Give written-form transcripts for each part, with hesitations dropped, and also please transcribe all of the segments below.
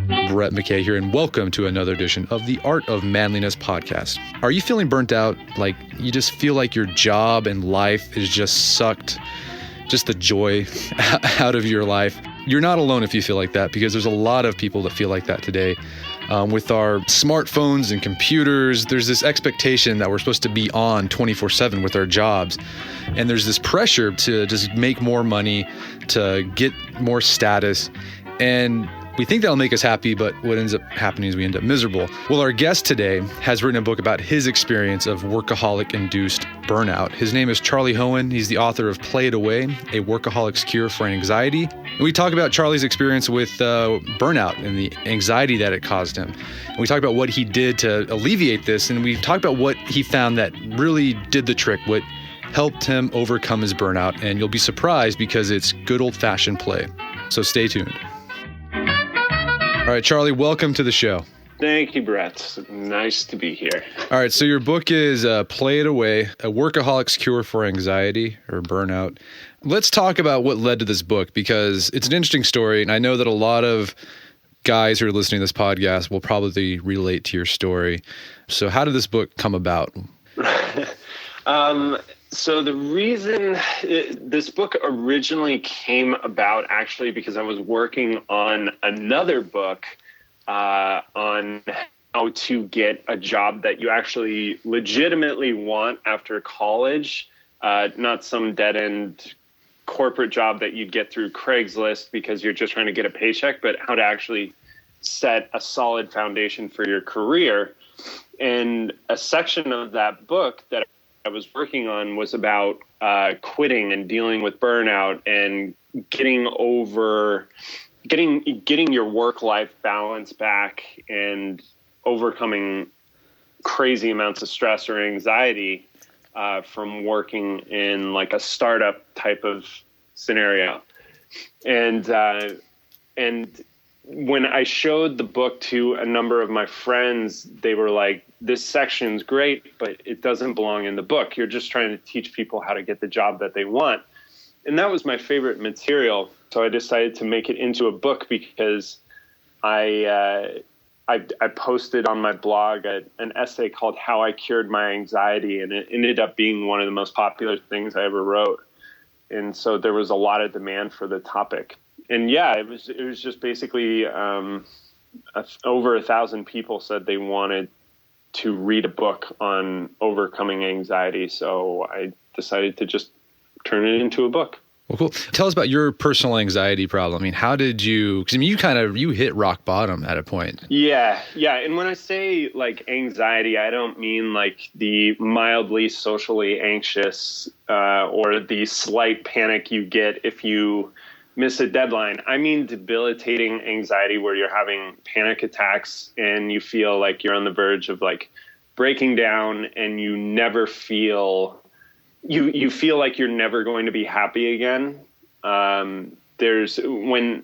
Brett McKay here, and welcome to another edition of the Art of Manliness podcast. Are you feeling burnt out? Like you just feel like your job and life is just sucked, just the joy out of your life? You're not alone if you feel like that, because there's a lot of people that feel like that today. With our smartphones and computers, there's this expectation that we're supposed to be on 24/7 with our jobs. And there's this pressure to just make more money, to get more status. And we think that'll make us happy, but what ends up happening is we end up miserable. Well, our guest today has written a book about his experience of workaholic-induced burnout. His name is Charlie Hoehn. He's the author of Play It Away, A Workaholic's Cure for Anxiety. And we talk about Charlie's experience with burnout and the anxiety that it caused him. And we talk about what he did to alleviate this, and we talk about what he found that really did the trick, what helped him overcome his burnout. And you'll be surprised because it's good old-fashioned play. So stay tuned. All right, Charlie, welcome to the show. Thank you, Brett. Nice to be here. All right, so your book is Play It Away, A Workaholic's Cure for Anxiety or Burnout. Let's talk about what led to this book, because it's an interesting story, and I know that a lot of guys who are listening to this podcast will probably relate to your story. So how did this book come about? So the reason this book originally came about actually because I was working on another book on how to get a job that you actually legitimately want after college, not some dead-end corporate job that you'd get through Craigslist because you're just trying to get a paycheck, but how to actually set a solid foundation for your career. And a section of that book that I was working on was about quitting and dealing with burnout and getting your work-life balance back and overcoming crazy amounts of stress or anxiety from working in like a startup type of scenario. And when I showed the book to a number of my friends, they were like, this section's great, but it doesn't belong in the book. You're just trying to teach people how to get the job that they want. And that was my favorite material. So I decided to make it into a book because I posted on my blog an essay called How I Cured My Anxiety, and it ended up being one of the most popular things I ever wrote. And so there was a lot of demand for the topic. And yeah, it was just basically over 1,000 people said they wanted to read a book on overcoming anxiety. So I decided to just turn it into a book. Well, cool. Tell us about your personal anxiety problem. I mean, how did you, because I mean, you hit rock bottom at a point. Yeah. And when I say like anxiety, I don't mean like the mildly socially anxious or the slight panic you get if you miss a deadline. I mean debilitating anxiety where you're having panic attacks and you feel like you're on the verge of like breaking down, and you never feel you feel like you're never going to be happy again. When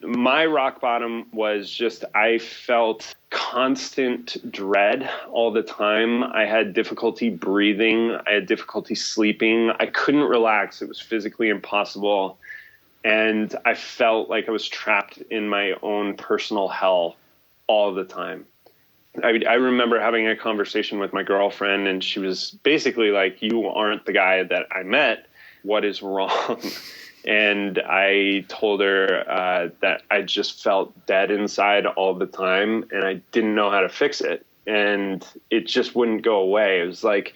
my rock bottom was just, I felt constant dread all the time. I had difficulty breathing. I had difficulty sleeping. I couldn't relax. It was physically impossible. And I felt like I was trapped in my own personal hell all the time. I remember having a conversation with my girlfriend, and she was basically like, you aren't the guy that I met. What is wrong? And I told her that I just felt dead inside all the time, and I didn't know how to fix it. And it just wouldn't go away. It was like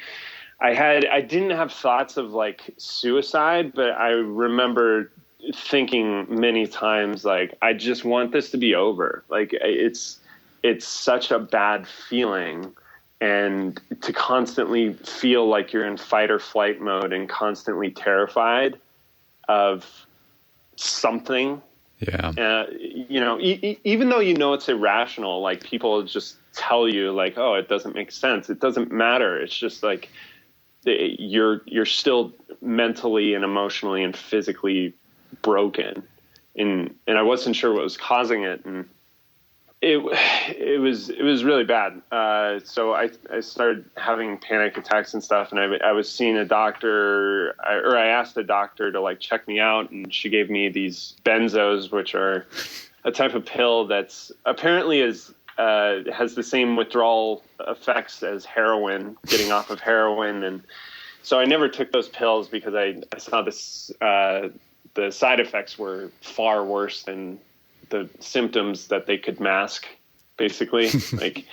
I didn't have thoughts of like suicide, but I remember thinking many times, like, I just want this to be over. Like, it's such a bad feeling, and to constantly feel like you're in fight or flight mode and constantly terrified of something. Yeah. Even though it's irrational, like people just tell you like, oh, it doesn't make sense. It doesn't matter. It's just like you're still mentally and emotionally and physically broken, and I wasn't sure what was causing it, and it was really bad. So I started having panic attacks and stuff, and I was seeing a doctor, I asked a doctor to like check me out, and she gave me these benzos, which are a type of pill that's apparently has the same withdrawal effects as heroin, getting off of heroin. And so I never took those pills because I saw this, the side effects were far worse than the symptoms that they could mask, basically. Like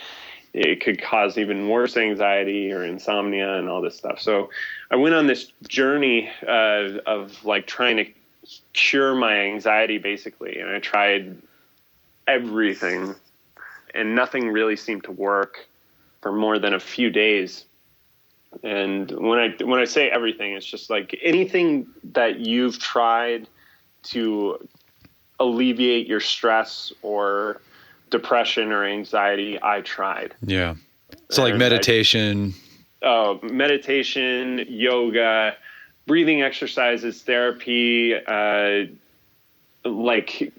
it could cause even worse anxiety or insomnia and all this stuff. So I went on this journey of like trying to cure my anxiety, basically. And I tried everything, and nothing really seemed to work for more than a few days. And when I say everything, it's just like anything that you've tried to alleviate your stress or depression or anxiety, I tried. Yeah. So like meditation. Meditation, yoga, breathing exercises, therapy, like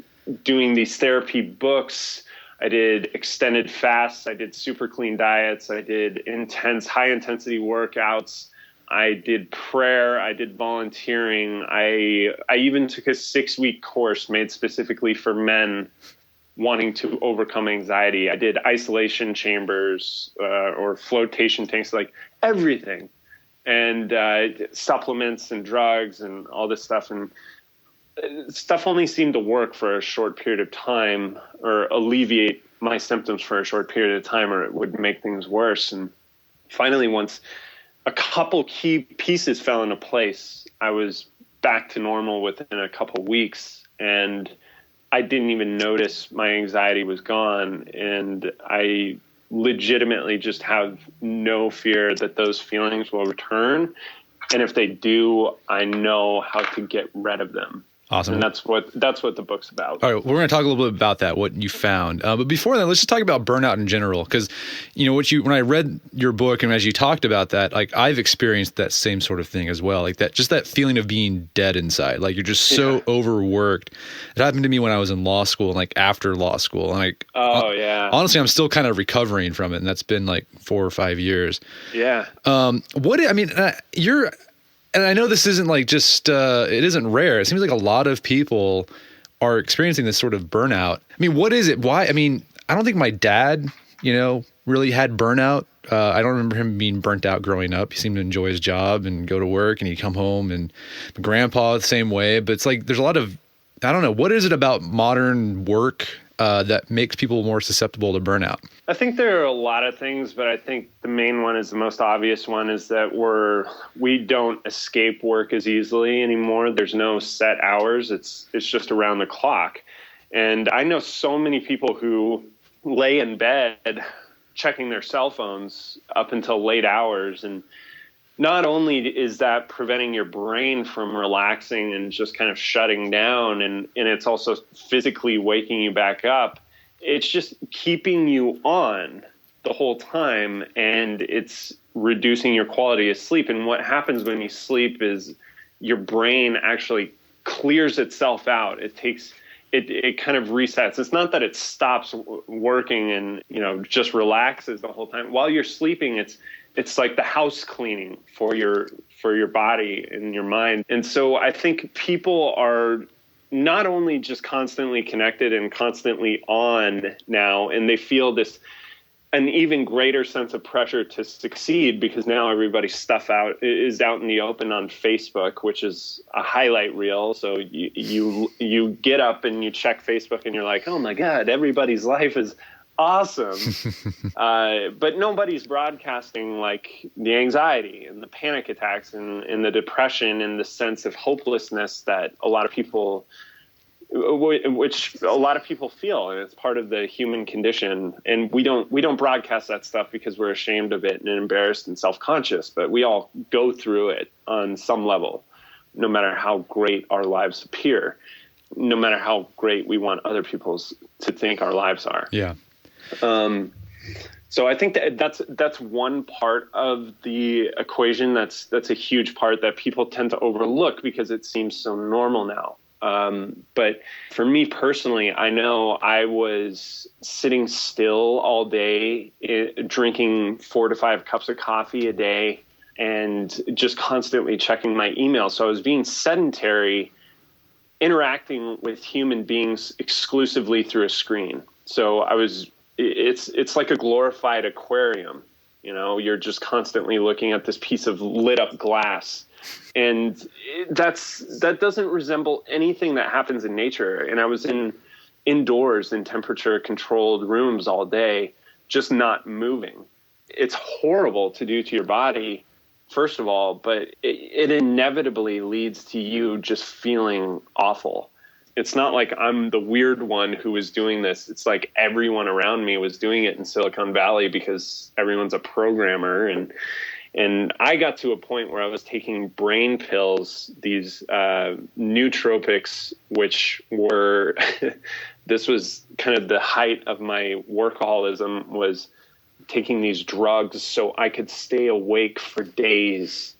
doing these therapy books. I did extended fasts. I did super clean diets. I did high intensity workouts. I did prayer. I did volunteering. I even took a 6-week course made specifically for men wanting to overcome anxiety. I did isolation chambers or flotation tanks, like everything, and supplements and drugs and all this stuff. And stuff only seemed to work for a short period of time, or alleviate my symptoms for a short period of time, or it would make things worse. And finally, once a couple key pieces fell into place, I was back to normal within a couple weeks, and I didn't even notice my anxiety was gone. And I legitimately just have no fear that those feelings will return. And if they do, I know how to get rid of them. Awesome. And that's what the book's about. All right, we're going to talk a little bit about that, what you found. But before that, let's just talk about burnout in general. Because, you know, when I read your book and as you talked about that, like I've experienced that same sort of thing as well. Like that, just that feeling of being dead inside. Like you're just so overworked. It happened to me when I was in law school and like after law school. And like, honestly, I'm still kind of recovering from it. And that's been like 4 or 5 years. Yeah. And I know this isn't like just, it isn't rare. It seems like a lot of people are experiencing this sort of burnout. I mean, what is it? Why? I mean, I don't think my dad, really had burnout. I don't remember him being burnt out growing up. He seemed to enjoy his job and go to work, and he'd come home, and my grandpa the same way. But it's like, there's a lot of, I don't know, what is it about modern work that makes people more susceptible to burnout? I think there are a lot of things, but I think the main one is the most obvious one, is that we don't escape work as easily anymore. There's no set hours. It's just around the clock. And I know so many people who lay in bed checking their cell phones up until late hours. And not only is that preventing your brain from relaxing and just kind of shutting down, and it's also physically waking you back up, it's just keeping you on the whole time, and it's reducing your quality of sleep. And what happens when you sleep is your brain actually clears itself out. It kind of resets. It's not that it stops working and, just relaxes the whole time. While you're sleeping, it's like the house cleaning for your body and your mind. And so I think people are not only just constantly connected and constantly on now, and they feel an even greater sense of pressure to succeed, because now everybody's stuff is out in the open on Facebook, which is a highlight reel. So you get up and you check Facebook and you're like, oh my God, everybody's life is awesome. But nobody's broadcasting like the anxiety and the panic attacks and the depression and the sense of hopelessness that a lot of people feel, and it's part of the human condition. And we don't broadcast that stuff because we're ashamed of it and embarrassed and self-conscious, but we all go through it on some level, no matter how great our lives appear, no matter how great we want other people to think our lives are. Yeah. So I think that's one part of the equation. That's a huge part that people tend to overlook because it seems so normal now. But for me personally, I know I was sitting still all day, drinking 4 to 5 cups of coffee a day, and just constantly checking my email. So I was being sedentary interacting with human beings exclusively through a screen. So it's like a glorified aquarium. You know, you're just constantly looking at this piece of lit up glass. And that doesn't resemble anything that happens in nature. And I was indoors in temperature controlled rooms all day, just not moving. It's horrible to do to your body, first of all, but it inevitably leads to you just feeling awful. It's not like I'm the weird one who was doing this. It's like everyone around me was doing it in Silicon Valley because everyone's a programmer. And I got to a point where I was taking brain pills, these nootropics, which were, this was kind of the height of my workaholism, was taking these drugs so I could stay awake for days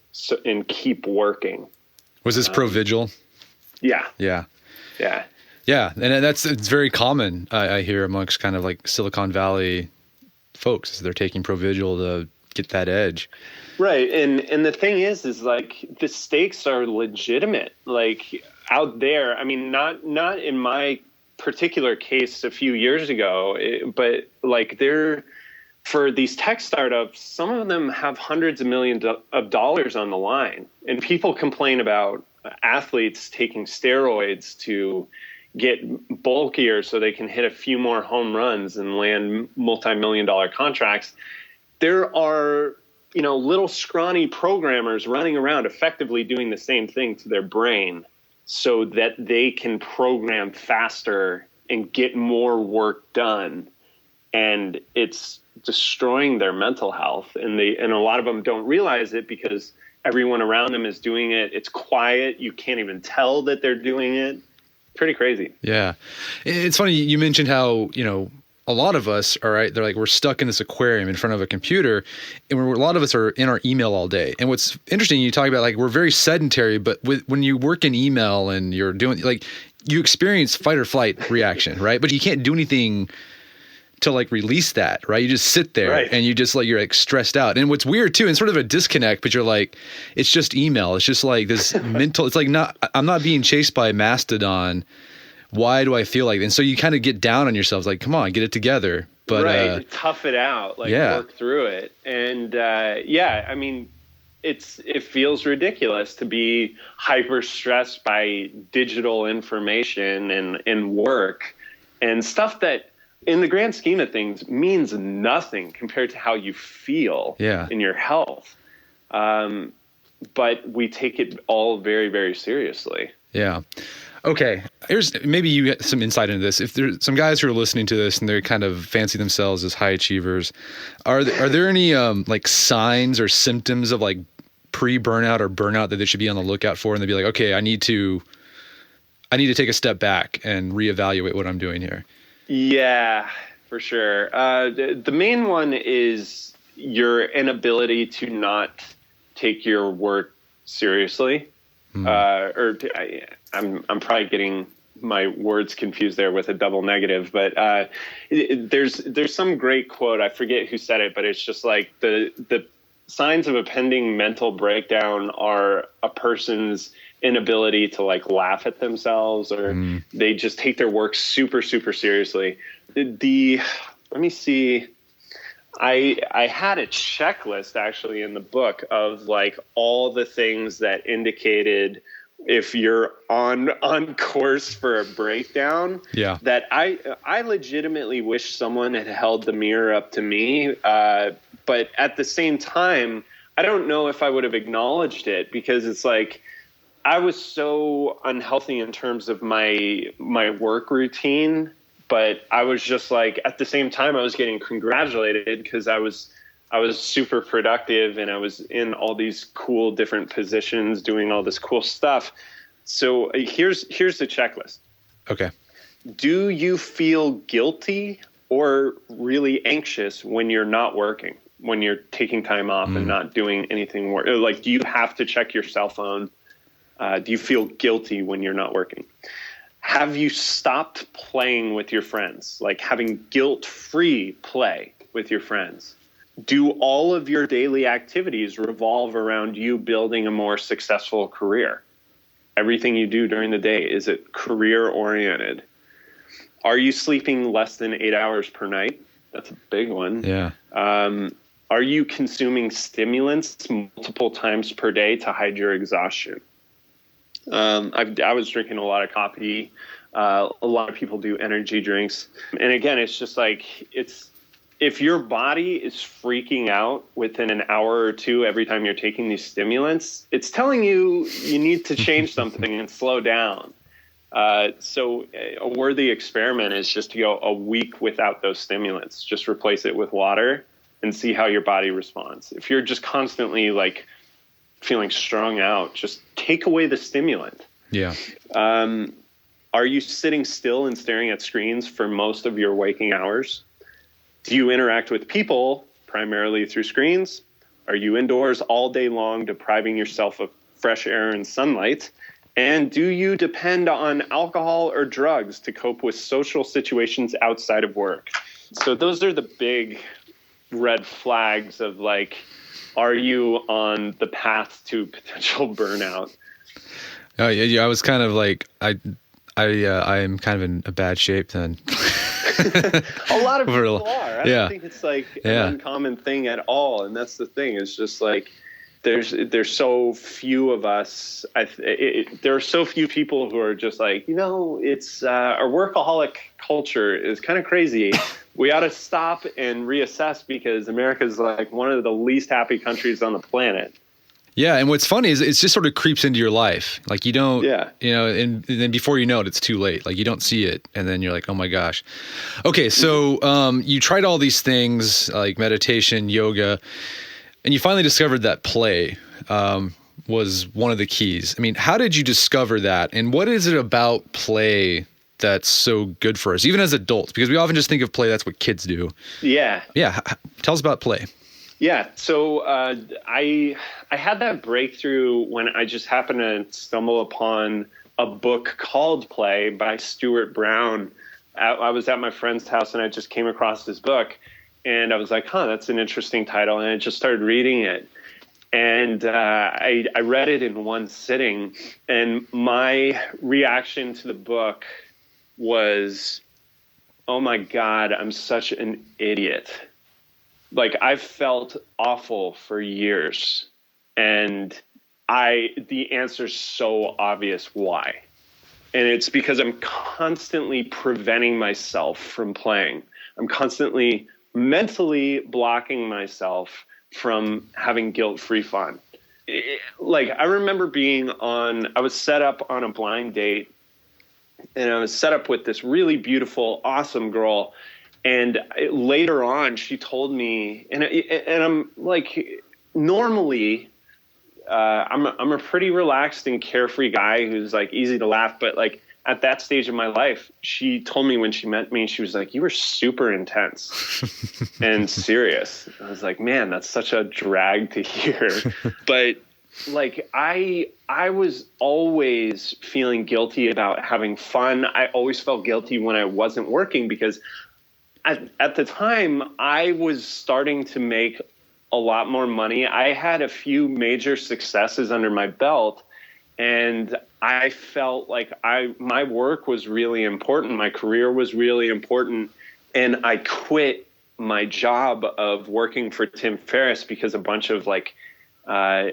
and keep working. Was this Provigil? Yeah. Yeah. Yeah. Yeah. And it's very common, I hear, amongst kind of like Silicon Valley folks. They're taking Provigil to get that edge. Right. And the thing is like the stakes are legitimate, like out there. I mean, not in my particular case a few years ago, but like for these tech startups, some of them have hundreds of millions of dollars on the line. And people complain about athletes taking steroids to get bulkier so they can hit a few more home runs and land multi-million-dollar contracts. There are, little scrawny programmers running around effectively doing the same thing to their brain so that they can program faster and get more work done. And it's destroying their mental health. And a lot of them don't realize it because everyone around them is doing it. It's quiet. You can't even tell that they're doing it. Pretty crazy. Yeah. It's funny. You mentioned how, a lot of us, all right, they're like, we're stuck in this aquarium in front of a computer, and a lot of us are in our email all day. And what's interesting, you talk about like, we're very sedentary, but when you work in email and you're doing like, you experience fight or flight reaction, right? But you can't do anything to like release that, right? You just sit there and you just like, you're like stressed out. And what's weird too, and sort of a disconnect, but you're like, it's just email. It's just like this mental, it's like I'm not being chased by a mastodon. Why do I feel like that? And so you kind of get down on yourselves, like, come on, get it together. But tough it out, like work through it. And I mean, it feels ridiculous to be hyper stressed by digital information and work and stuff that in the grand scheme of things means nothing compared to how you feel in your health. But we take it all very, very seriously. Yeah. Okay, maybe you get some insight into this. If there's some guys who are listening to this and they kind of fancy themselves as high achievers, are there any like signs or symptoms of like pre-burnout or burnout that they should be on the lookout for? And they'd be like, okay, I need to take a step back and reevaluate what I'm doing here. Yeah, for sure. The main one is your inability to not take your work seriously. I'm probably getting my words confused there with a double negative, but there's some great quote. I forget who said it, but it's just like the signs of a pending mental breakdown are a person's inability to like laugh at themselves, or they just take their work super, super seriously. Let me see. I had a checklist actually in the book of like all the things that indicated if you're on course for a breakdown. Yeah. That I legitimately wish someone had held the mirror up to me. But at the same time, I don't know if I would have acknowledged it, because it's like I was so unhealthy in terms of my work routine. But I was just like, at the same time, I was getting congratulated because I was super productive and I was in all these cool different positions doing all this cool stuff. So here's the checklist. Okay. Do you feel guilty or really anxious when you're not working, when you're taking time off and not doing anything work? Like, do you have to check your cell phone? Do you feel guilty when you're not working? Have you stopped playing with your friends, like having guilt-free play with your friends? Do all of your daily activities revolve around you building a more successful career? everything you do during the day? Is it career oriented? Are you sleeping less than 8 hours per night? That's a big one. Yeah. Are you consuming stimulants multiple times per day to hide your exhaustion? I was drinking a lot of coffee. A lot of people do energy drinks. And again, it's just like, if your body is freaking out within an hour or two every time you're taking these stimulants, it's telling you need to change something and slow down. So a worthy experiment is just to go a week without those stimulants. Just replace it with water and see how your body responds. If you're just constantly like feeling strung out, just take away the stimulant. Yeah. Are you sitting still and staring at screens for most of your waking hours? Do you interact with people primarily through screens? Are you indoors all day long, depriving yourself of fresh air and sunlight? And do you depend on alcohol or drugs to cope with social situations outside of work? So those are the big red flags of like, are you on the path to potential burnout? Oh yeah. I was kind of like, I'm kind of in a bad shape then. A lot of people are. I don't think it's like an uncommon thing at all. And that's the thing. It's just like, there's so few of us. There are so few people who are just like, it's our workaholic culture is kind of crazy. We ought to stop and reassess because America is like one of the least happy countries on the planet. Yeah, and what's funny is it just sort of creeps into your life. Like you don't, and then before you know it, it's too late. Like you don't see it, and then you're like, oh my gosh. Okay, so you tried all these things like meditation, yoga, and you finally discovered that play was one of the keys. I mean, how did you discover that, and what is it about play that's so good for us, even as adults? Because we often just think of play, that's what kids do. Yeah. Yeah, tell us about play. Yeah, so I had that breakthrough when I just happened to stumble upon a book called Play by Stuart Brown. I was at my friend's house and I just came across this book and I was like, that's an interesting title. And I just started reading it. And I read it in one sitting. And my reaction to the book was, oh my God, I'm such an idiot. Like I've felt awful for years and the answer's so obvious why. And it's because I'm constantly preventing myself from playing. I'm constantly mentally blocking myself from having guilt-free fun. Like I remember I was set up on a blind date and I was set up with this really beautiful, awesome girl. And later on, she told me, and I'm like, normally, I'm a pretty relaxed and carefree guy who's like easy to laugh. But like at that stage of my life, she told me when she met me, she was like, you were super intense and serious. I was like, man, that's such a drag to hear. But like I was always feeling guilty about having fun. I always felt guilty when I wasn't working because at the time, I was starting to make a lot more money. I had a few major successes under my belt, and I felt like my work was really important. My career was really important, and I quit my job of working for Tim Ferriss because a bunch of like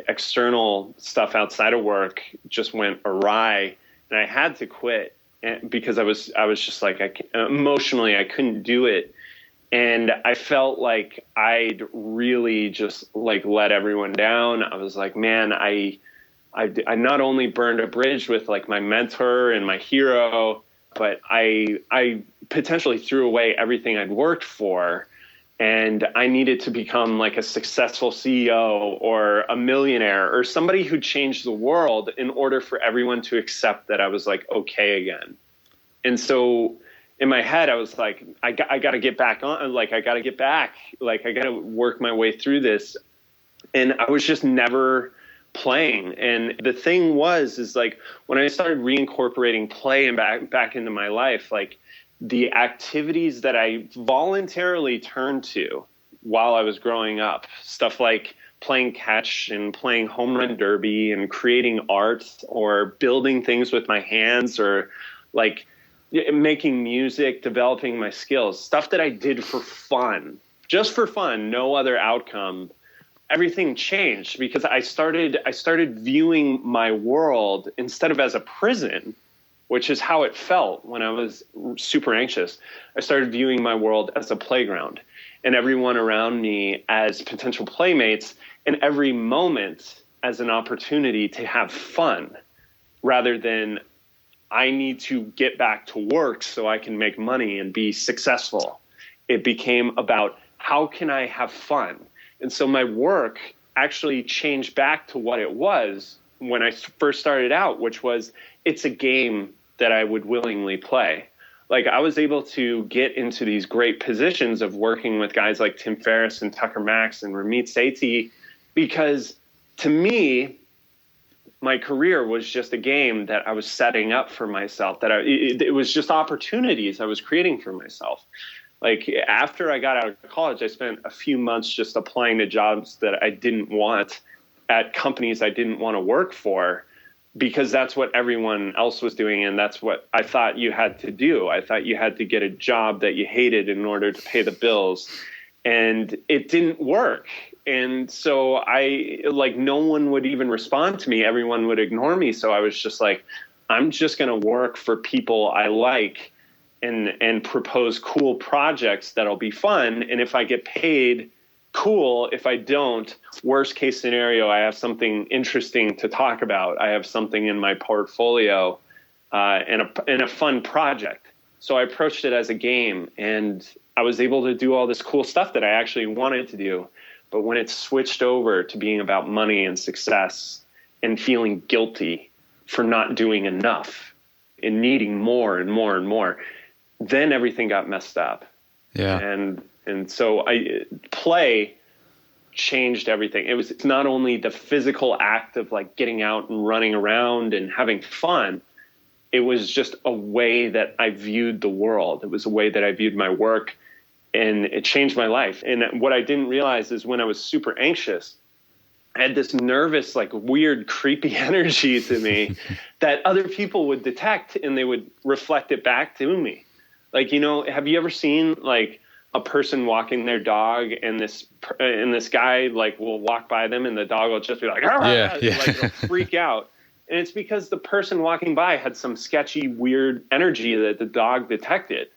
external stuff outside of work just went awry, and I had to quit. Because I was just like, emotionally, I couldn't do it. And I felt like I'd really just like let everyone down. I was like, man, I not only burned a bridge with like my mentor and my hero, but I potentially threw away everything I'd worked for. And I needed to become like a successful CEO or a millionaire or somebody who changed the world in order for everyone to accept that I was like, okay again. And so in my head, I was like, I got to get back on. Like, I got to get back. Like, I got to work my way through this. And I was just never playing. And the thing is like, when I started reincorporating play and back into my life, like, the activities that I voluntarily turned to while I was growing up. Stuff like playing catch and playing home run derby and creating art or building things with my hands or like making music, developing my skills, stuff that I did for fun, just for fun, no other outcome. Everything changed because I started viewing my world instead of as a prison, which is how it felt when I was super anxious. I started viewing my world as a playground and everyone around me as potential playmates and every moment as an opportunity to have fun rather than I need to get back to work so I can make money and be successful. It became about how can I have fun? And so my work actually changed back to what it was when I first started out, which was it's a game that I would willingly play. Like I was able to get into these great positions of working with guys like Tim Ferriss and Tucker Max and Ramit Sethi because to me, my career was just a game that I was setting up for myself, that it was just opportunities I was creating for myself. Like after I got out of college, I spent a few months just applying to jobs that I didn't want at companies I didn't want to work for because that's what everyone else was doing. And that's what I thought you had to do. I thought you had to get a job that you hated in order to pay the bills. And it didn't work. And so no one would even respond to me. Everyone would ignore me. So I was just like, I'm just going to work for people I like and propose cool projects that'll be fun. And if I get paid, cool. If I don't, worst case scenario, I have something interesting to talk about. I have something in my portfolio and a fun project. So I approached it as a game and I was able to do all this cool stuff that I actually wanted to do. But when it switched over to being about money and success and feeling guilty for not doing enough and needing more and more and more, then everything got messed up. Yeah. And so play changed everything. It's not only the physical act of like getting out and running around and having fun. It was just a way that I viewed the world. It was a way that I viewed my work. And it changed my life. And what I didn't realize is when I was super anxious, I had this nervous, like weird, creepy energy to me that other people would detect and they would reflect it back to me. Like, have you ever seen like a person walking their dog and this guy like will walk by them and the dog will just be like, yeah. like they'll freak out. And it's because the person walking by had some sketchy, weird energy that the dog detected.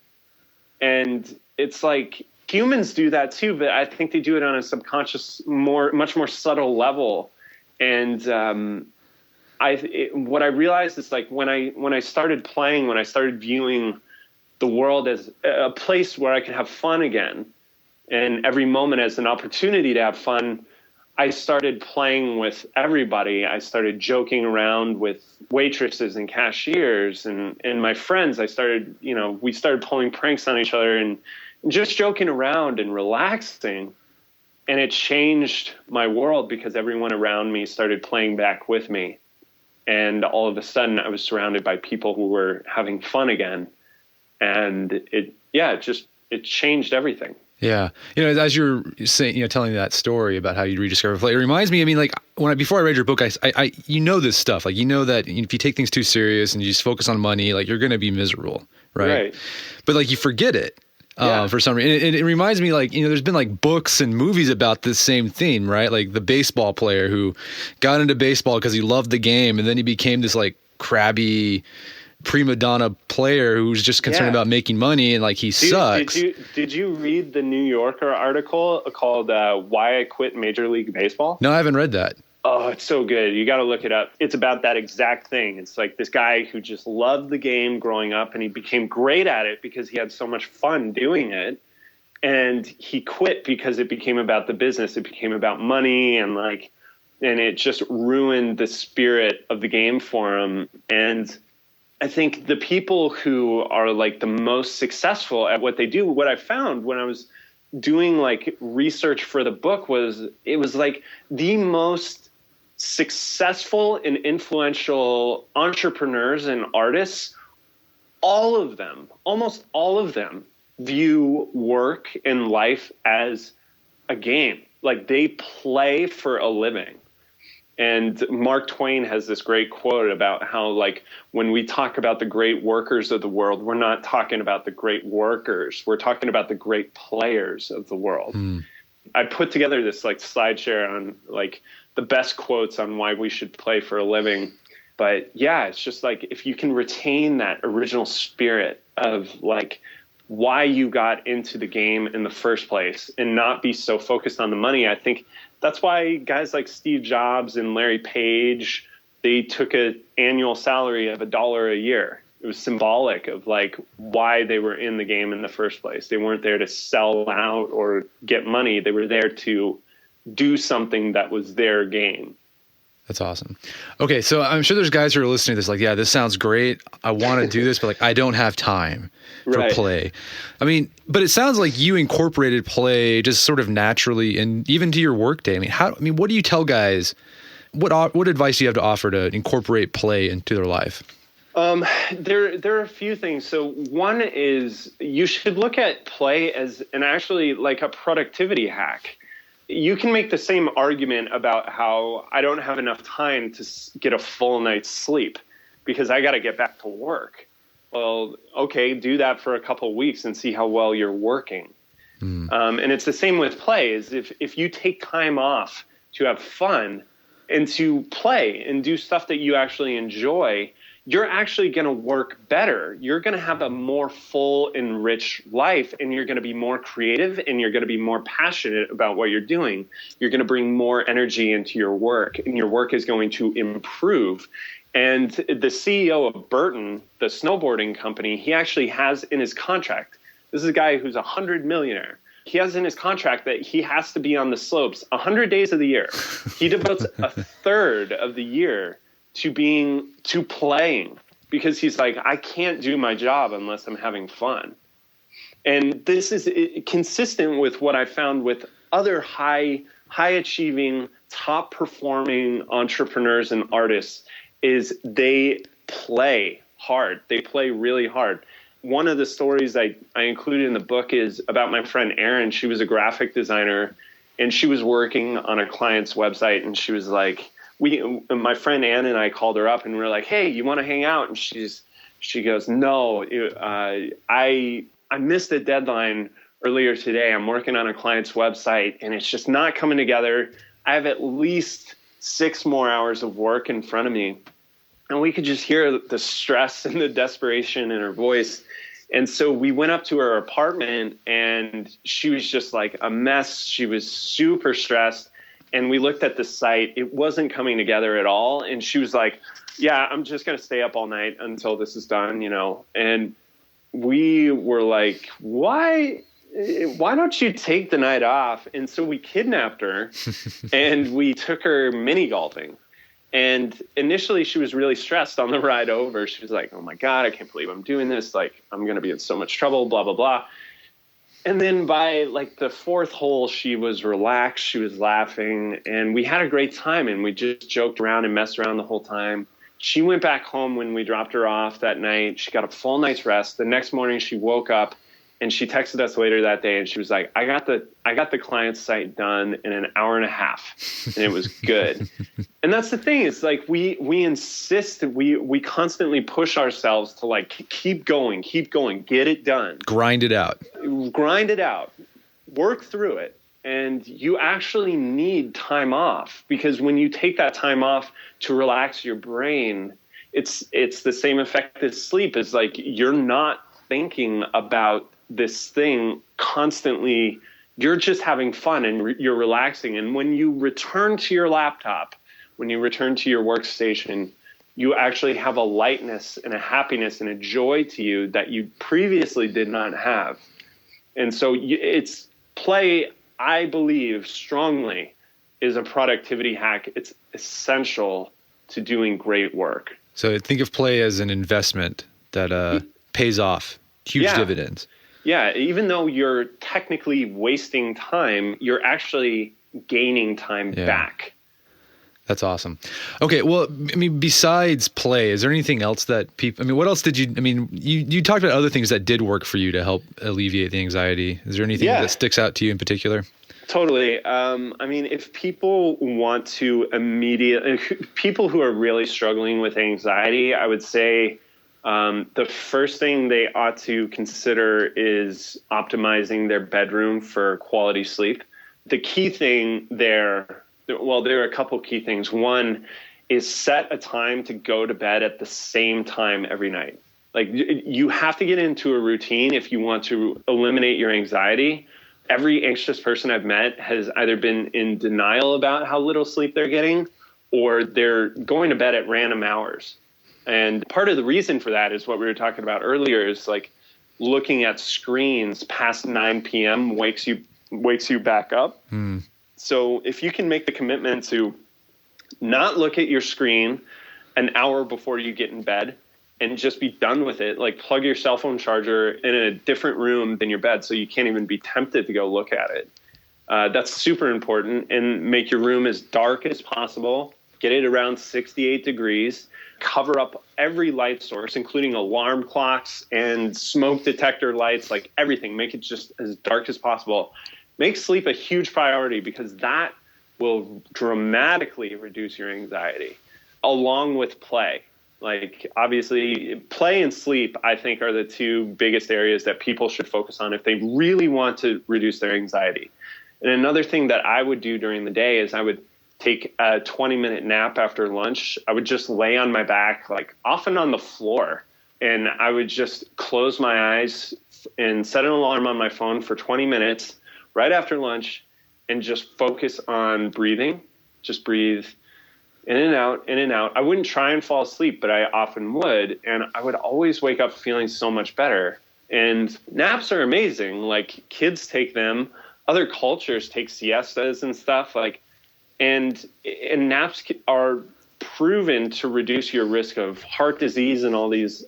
And it's like humans do that too, but I think they do it on a subconscious, much more subtle level. And what I realized is like when I started playing, when I started viewing the world as a place where I could have fun again, and every moment as an opportunity to have fun, I started playing with everybody. I started joking around with waitresses and cashiers and my friends. We started pulling pranks on each other and just joking around and relaxing. And it changed my world because everyone around me started playing back with me. And all of a sudden I was surrounded by people who were having fun again. And it changed everything. Yeah. As you're saying, telling that story about how you rediscover play, it reminds me, before I read your book, I this stuff, like, that if you take things too serious and you just focus on money, like you're going to be miserable. Right. But like you forget it. For some reason. And it reminds me, like, there's been like books and movies about this same theme, right? Like the baseball player who got into baseball because he loved the game. And then he became this like crabby prima donna player who's just concerned about making money and like he sucks. Did you read the New Yorker article called Why I Quit Major League Baseball? No, I haven't read that. Oh, it's so good. You got to look it up. It's about that exact thing. It's like this guy who just loved the game growing up and he became great at it because he had so much fun doing it. And he quit because it became about the business. It became about money and it just ruined the spirit of the game for him. And I think the people who are like the most successful at what they do, what I found when I was doing like research for the book it was like the most successful and influential entrepreneurs and artists, almost all of them view work and life as a game. Like, they play for a living. And Mark Twain has this great quote about how, like, when we talk about the great workers of the world, we're not talking about the great workers. We're talking about the great players of the world. I put together this like slide share on like the best quotes on why we should play for a living. But yeah, it's just like, if you can retain that original spirit of like why you got into the game in the first place and not be so focused on the money. I think that's why guys like Steve Jobs and Larry Page, they took an annual salary of $1 a year. It was symbolic of like why they were in the game in the first place. They weren't there to sell out or get money. They were there to do something that was their game. That's awesome. Okay, so I'm sure there's guys who are listening to this like, yeah, this sounds great. I want to do this, but like I don't have time for play. I mean, but it sounds like you incorporated play just sort of naturally and even to your workday. I mean, what do you tell guys? What advice do you have to offer to incorporate play into their life? There are a few things. So one is you should look at play as actually like a productivity hack. You can make the same argument about how I don't have enough time to get a full night's sleep because I got to get back to work. Well, okay, do that for a couple of weeks and see how well you're working. And it's the same with play. Is if you take time off to have fun and to play and do stuff that you actually enjoy, you're actually going to work better. You're going to have a more full, enriched life, and you're going to be more creative, and you're going to be more passionate about what you're doing. You're going to bring more energy into your work, and your work is going to improve. And the CEO of Burton, the snowboarding company, he actually has in his contract, this is a guy who's $100 millionaire. He has in his contract that he has to be on the slopes 100 days of the year. He devotes a third of the year to playing because he's like, I can't do my job unless I'm having fun. And this is consistent with what I found with other high achieving, top performing entrepreneurs and artists is they play hard. They play really hard. One of the stories I included in the book is about my friend Erin. She was a graphic designer and she was working on a client's website, and she was like, my friend Ann and I called her up and we were like, hey, you want to hang out? And she goes, no, I missed a deadline earlier today. I'm working on a client's website and it's just not coming together. I have at least 6 more hours of work in front of me. And we could just hear the stress and the desperation in her voice. And so we went up to her apartment and she was just like a mess. She was super stressed. And we looked at the site. It wasn't coming together at all. And she was like, yeah, I'm just going to stay up all night until this is done, you know. And we were like, why don't you take the night off? And so we kidnapped her and we took her mini golfing. And initially she was really stressed on the ride over. She was like, oh my God, I can't believe I'm doing this. Like, I'm going to be in so much trouble, blah, blah, blah. And then by like the 4th hole, she was relaxed, she was laughing, and we had a great time, and we just joked around and messed around the whole time. She went back home when we dropped her off that night. She got a full night's rest. The next morning she woke up and she texted us later that day and she was like, I got the client's site done in an hour and a half, and it was good. And that's the thing, is like we insist, we constantly push ourselves to like keep going, get it done. Grind it out, work through it. And you actually need time off, because when you take that time off to relax your brain, it's the same effect as sleep. It's like you're not thinking about this thing constantly. You're just having fun and you're relaxing. And when you return to your laptop, when you return to your workstation, you actually have a lightness and a happiness and a joy to you that you previously did not have. And so it's play, I believe strongly, is a productivity hack. It's essential to doing great work. So think of play as an investment that pays off, huge dividends. Yeah, even though you're technically wasting time, you're actually gaining time back. That's awesome. Okay, well, I mean, besides play, is there anything else that people, I mean, what else did you, I mean, you talked about other things that did work for you to help alleviate the anxiety. Is there anything that sticks out to you in particular? Totally. I mean, if people want to people who are really struggling with anxiety, I would say the first thing they ought to consider is optimizing their bedroom for quality sleep. The key thing there are a couple key things. One is set a time to go to bed at the same time every night. Like, you have to get into a routine if you want to eliminate your anxiety. Every anxious person I've met has either been in denial about how little sleep they're getting, or they're going to bed at random hours. And part of the reason for that is what we were talking about earlier, is like looking at screens past 9 p.m. wakes you back up. So if you can make the commitment to not look at your screen an hour before you get in bed and just be done with it, like plug your cell phone charger in a different room than your bed so you can't even be tempted to go look at it. That's super important. And make your room as dark as possible. Get it around 68 degrees. Cover up every light source, including alarm clocks and smoke detector lights, like everything. Make it just as dark as possible. Make sleep a huge priority, because that will dramatically reduce your anxiety, along with play. Like, obviously, play and sleep, I think, are the two biggest areas that people should focus on if they really want to reduce their anxiety. And another thing that I would do during the day is I would take a 20-minute nap after lunch. I would just lay on my back, like often on the floor, and I would just close my eyes and set an alarm on my phone for 20 minutes right after lunch and just focus on breathing. Just breathe in and out, in and out. I wouldn't try and fall asleep, but I often would. And I would always wake up feeling so much better. And naps are amazing. Like, kids take them. Other cultures take siestas and stuff. And naps are proven to reduce your risk of heart disease and all these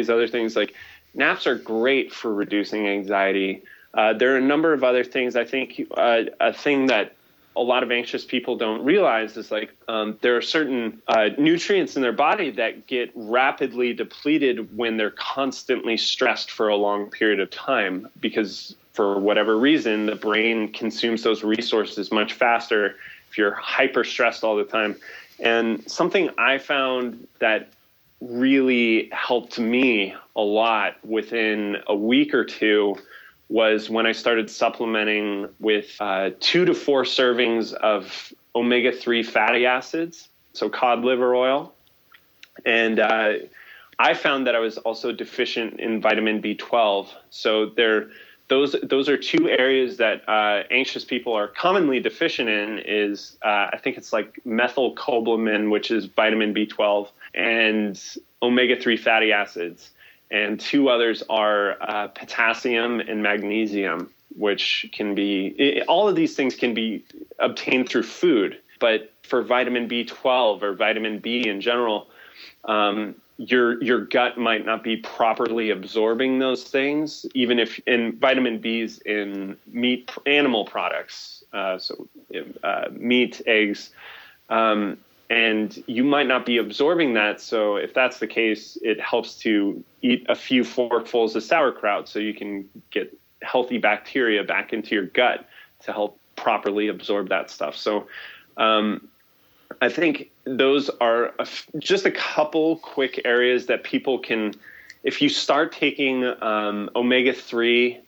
other things. Like, naps are great for reducing anxiety. There are a number of other things. I think a thing that a lot of anxious people don't realize is there are certain nutrients in their body that get rapidly depleted when they're constantly stressed for a long period of time, because for whatever reason, the brain consumes those resources much faster if you're hyper stressed all the time. And something I found that really helped me a lot within a week or two was when I started supplementing with 2 to 4 servings of omega-3 fatty acids, so cod liver oil. And I found that I was also deficient in vitamin B12. So those are 2 areas that anxious people are commonly deficient in. Is I think it's like methylcobalamin, which is vitamin B12, and omega-3 fatty acids. And 2 others are potassium and magnesium, which can be, all of these things can be obtained through food. But for vitamin B12 or vitamin B in general, your gut might not be properly absorbing those things, even if in vitamin B's in meat, animal products, meat, eggs, and you might not be absorbing that. So if that's the case, it helps to eat a few forkfuls of sauerkraut so you can get healthy bacteria back into your gut to help properly absorb that stuff. So I think those are just a couple quick areas that people can, if you start taking omega-3,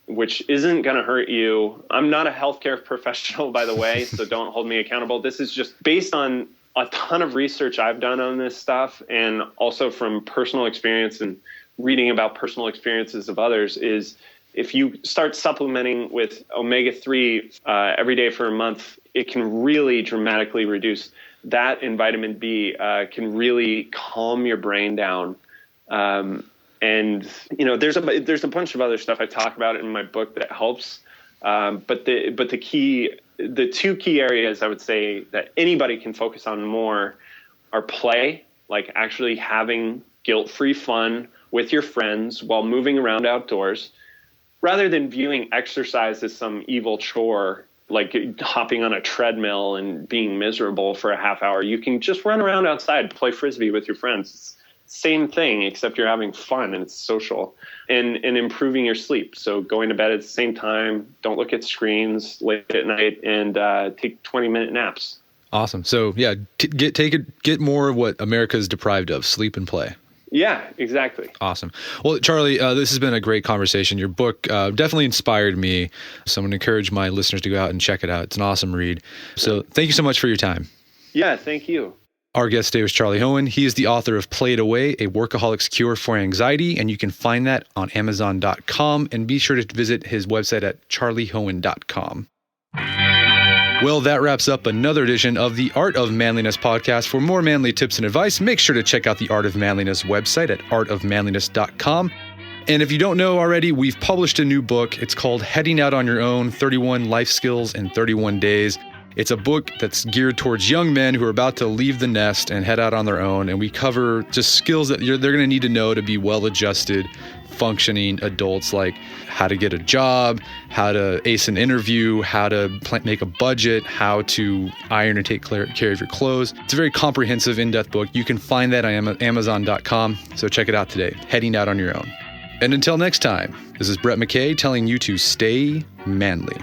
which isn't going to hurt you. I'm not a healthcare professional, by the way, so don't hold me accountable. This is just based on a ton of research I've done on this stuff, and also from personal experience and reading about personal experiences of others, is if you start supplementing with omega-3 every day for a month, it can really dramatically reduce that, and vitamin B can really calm your brain down. And there's a bunch of other stuff I talk about in my book that helps. But the 2 key areas I would say that anybody can focus on more are play, like actually having guilt-free fun with your friends while moving around outdoors, rather than viewing exercise as some evil chore, like hopping on a treadmill and being miserable for a half hour. You can just run around outside, play Frisbee with your friends. It's same thing, except you're having fun and it's social, and improving your sleep. So going to bed at the same time, don't look at screens late at night, and take 20-minute naps. Awesome. So yeah, get more of what America is deprived of: sleep and play. Yeah, exactly. Awesome. Well, Charlie, this has been a great conversation. Your book definitely inspired me. So I'm going to encourage my listeners to go out and check it out. It's an awesome read. So thank you so much for your time. Yeah, thank you. Our guest today was Charlie Hoehn. He is the author of Play It Away, A Workaholic's Cure for Anxiety, and you can find that on Amazon.com, and be sure to visit his website at charliehoehn.com. Well, that wraps up another edition of the Art of Manliness podcast. For more manly tips and advice, make sure to check out the Art of Manliness website at artofmanliness.com. And if you don't know already, we've published a new book. It's called Heading Out on Your Own, 31 Life Skills in 31 Days. It's a book that's geared towards young men who are about to leave the nest and head out on their own. And we cover just skills that they're going to need to know to be well-adjusted, functioning adults, like how to get a job, how to ace an interview, how to make a budget, how to iron and take care of your clothes. It's a very comprehensive, in-depth book. You can find that on Amazon.com. So check it out today. Heading Out on Your Own. And until next time, this is Brett McKay telling you to stay manly.